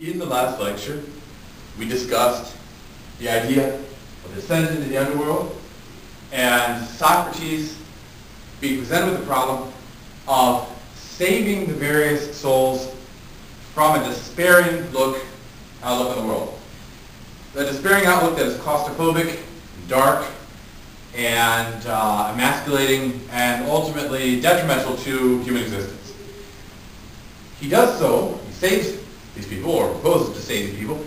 In the last lecture, we discussed the idea of descent into the underworld, and Socrates being presented with the problem of saving the various souls from a despairing outlook on the world. The despairing outlook that is claustrophobic, dark, and emasculating, and ultimately detrimental to human existence. He does so, he saves these people, or proposes to save these people,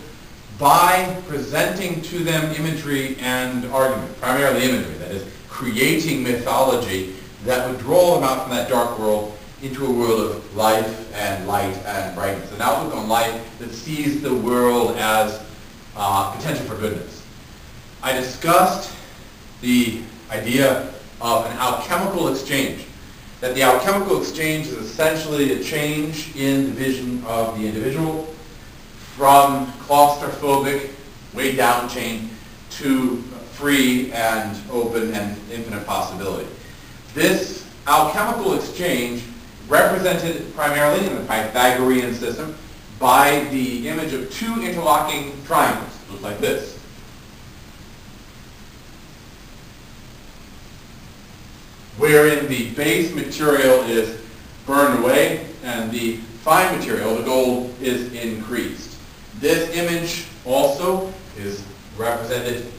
by presenting to them imagery and argument, primarily imagery, that is, creating mythology that would draw them out from that dark world into a world of life and light and brightness, an outlook on life that sees the world as potential for goodness. I discussed the idea of an alchemical exchange, that the alchemical exchange is essentially a change in the vision of the individual from claustrophobic, way down chain, to free and open and infinite possibility. This alchemical exchange, represented primarily in the Pythagorean system by the image of two interlocking triangles, just like this. Wherein the base material is burned away and the fine material, the gold, is increased. This image also is represented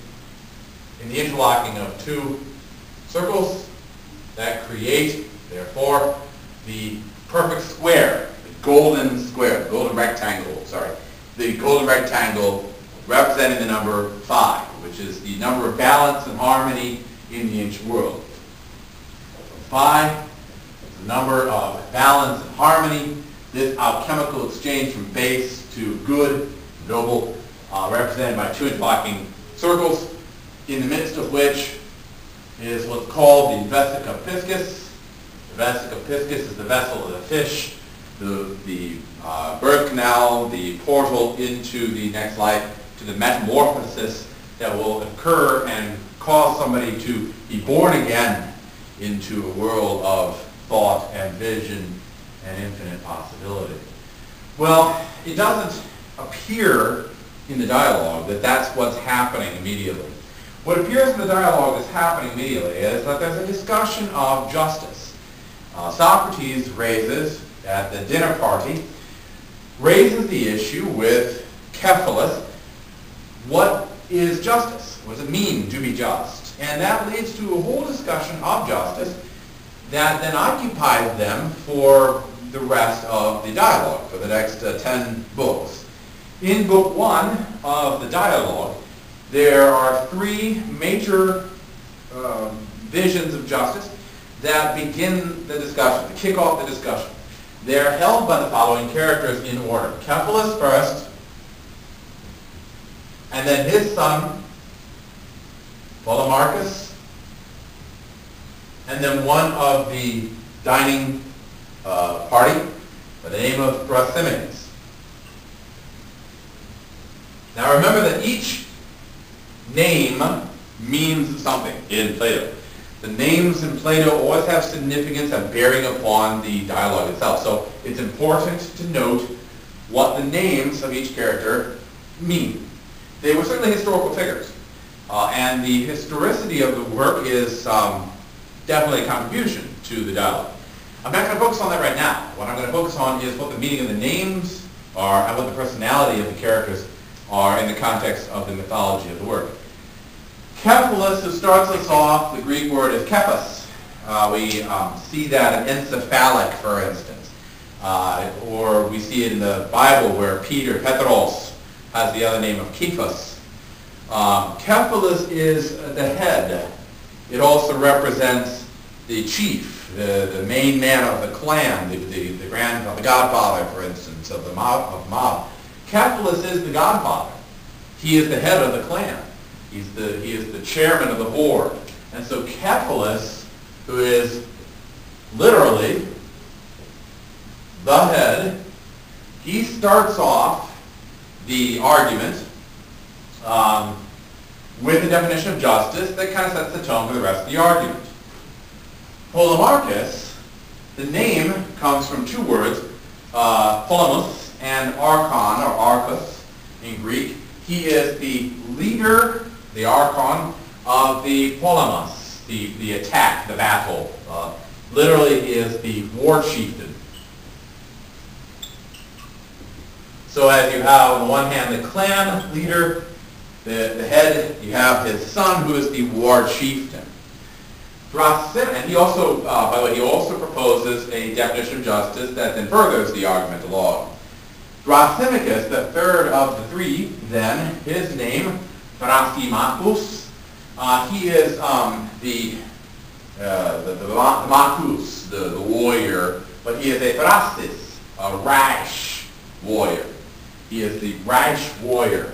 in the interlocking of two circles that create, therefore, the perfect square, the golden rectangle representing the number 5, which is the number of balance and harmony in the ancient world. Phi is the number of balance and harmony. This alchemical exchange from base to good, noble, represented by two interlocking circles, in the midst of which is what's called the vesica piscis. The vesica piscis is the vessel of the fish, the birth canal, the portal into the next life, to the metamorphosis that will occur and cause somebody to be born again into a world of thought and vision and infinite possibility. Well, it doesn't appear in the dialogue that that's what's happening immediately. What appears in the dialogue that's happening immediately is that there's a discussion of justice. Socrates raises, at the dinner party, raises the issue with Cephalus, what is justice? What does it mean to be just? And that leads to a whole discussion of justice that then occupies them for the rest of the dialogue, for the next 10 books. In book 1 of the dialogue, there are 3 major visions of justice that begin the discussion, to kick off the discussion. They're held by the following characters in order. Cephalus first, and then his son, Polemarchus, and then one of the dining party by the name of Thrasymachus. Now remember that each name means something in Plato. The names in Plato always have significance and bearing upon the dialogue itself. So it's important to note what the names of each character mean. They were certainly historical figures. And the historicity of the work is definitely a contribution to the dialogue. I'm not going to focus on that right now. What I'm going to focus on is what the meaning of the names are and what the personality of the characters are in the context of the mythology of the work. Cephalus, who starts us off, the Greek word is kephas. We see that in encephalic, for instance. Or we see it in the Bible where Peter, Petros, has the other name of Kephas. Cephalus is the head. It also represents the chief, the main man of the clan, the godfather, for instance, of the mob. Cephalus is the godfather. He is the head of the clan. He is the chairman of the board. And so Cephalus, who is literally the head, he starts off the argument with a definition of justice that kind of sets the tone for the rest of the argument. Polemarchus, the name comes from 2 words, polemos and archon, or archos in Greek. He is the leader, the archon, of the polemos, the attack, the battle. Literally, he is the war chieftain. So as you have on the one hand the clan leader, the head, you have his son who is the war chieftain. And he also, by the way, he also proposes a definition of justice that then furthers the argument along. Thrasymachus, the third of the three, then, his name, Thrasymachus, he is the Macus, the warrior, but he is a Thrastis, a rash warrior. He is the rash warrior.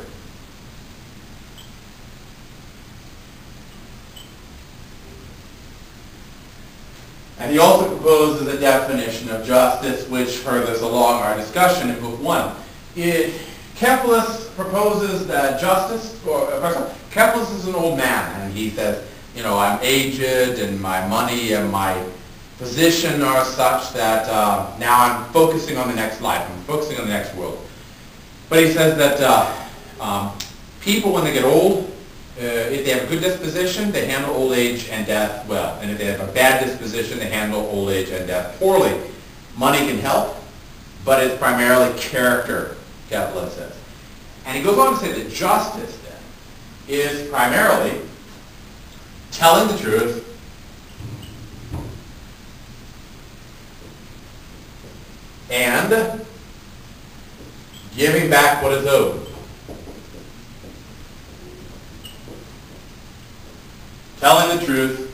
And he also proposes a definition of justice which furthers along our discussion in Book 1. Kepler proposes that justice, Kepler is an old man, and he says, you know, I'm aged and my money and my position are such that now I'm focusing on the next life, I'm focusing on the next world. But he says that people, when they get old, if they have a good disposition, they handle old age and death well. And if they have a bad disposition, they handle old age and death poorly. Money can help, but it's primarily character, Kepler says. And he goes on to say that justice, then, is primarily telling the truth and giving back what is owed. Telling the truth,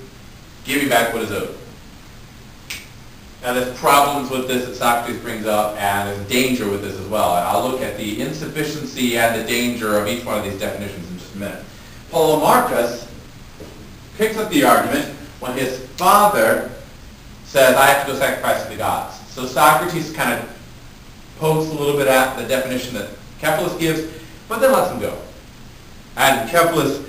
giving back what is owed. Now there's problems with this that Socrates brings up, and there's danger with this as well. And I'll look at the insufficiency and the danger of each one of these definitions in just a minute. Polemarchus picks up the argument when his father says, I have to go sacrifice to the gods. So Socrates kind of pokes a little bit at the definition that Kepler gives, but then lets him go. And Kepler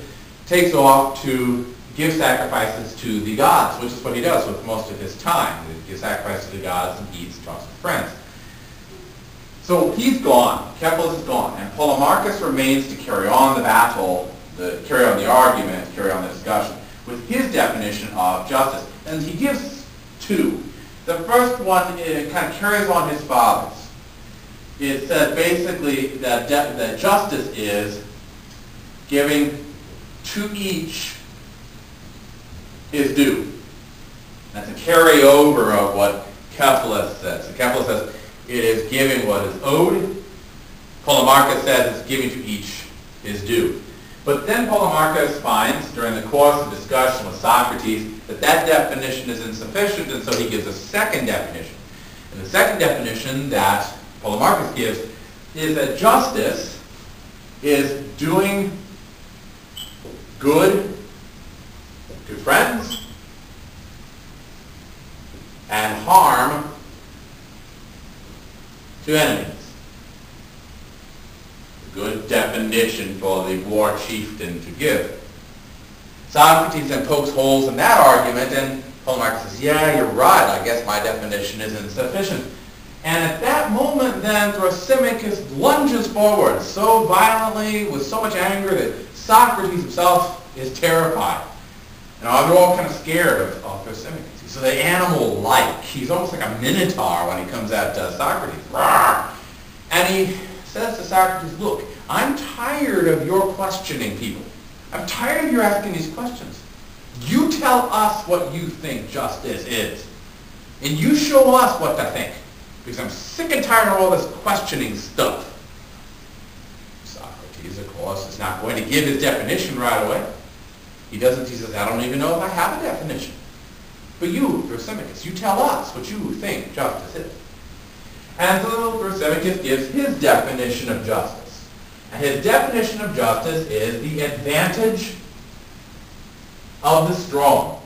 takes off to give sacrifices to the gods, which is what he does with most of his time. He gives sacrifices to the gods and eats and talks with friends. So he's gone. Kepler is gone. And Polemarchus remains to carry on the battle, carry on the argument, carry on the discussion with his definition of justice. And he gives two. The first one kind of carries on his father's. It says basically that justice is giving to each his due. That's a carryover of what Kepler says. So Kepler says it is giving what is owed. Polemarchus says it's giving to each his due. But then Polemarchus finds, during the course of discussion with Socrates, that that definition is insufficient, and so he gives a second definition. And the second definition that Polemarchus gives is that justice is doing good to friends and harm to enemies. A good definition for the war chieftain to give. Socrates then pokes holes in that argument, and Polemarchus says, yeah, you're right, I guess my definition is insufficient. And at that moment then, Thrasymachus lunges forward so violently, with so much anger, that Socrates himself is terrified. Now, they're all kind of scared of Thrasymachus. So the animal-like. He's almost like a minotaur when he comes at Socrates. Rawr! And he says to Socrates, look, I'm tired of your questioning people. I'm tired of your asking these questions. You tell us what you think justice is. And you show us what to think. Because I'm sick and tired of all this questioning stuff. Socrates, of course, is not going to give his definition right away. He doesn't. He says, I don't even know if I have a definition. But you, Thrasymachus, you tell us what you think justice is. And so Thrasymachus gives his definition of justice. And his definition of justice is the advantage of the strong.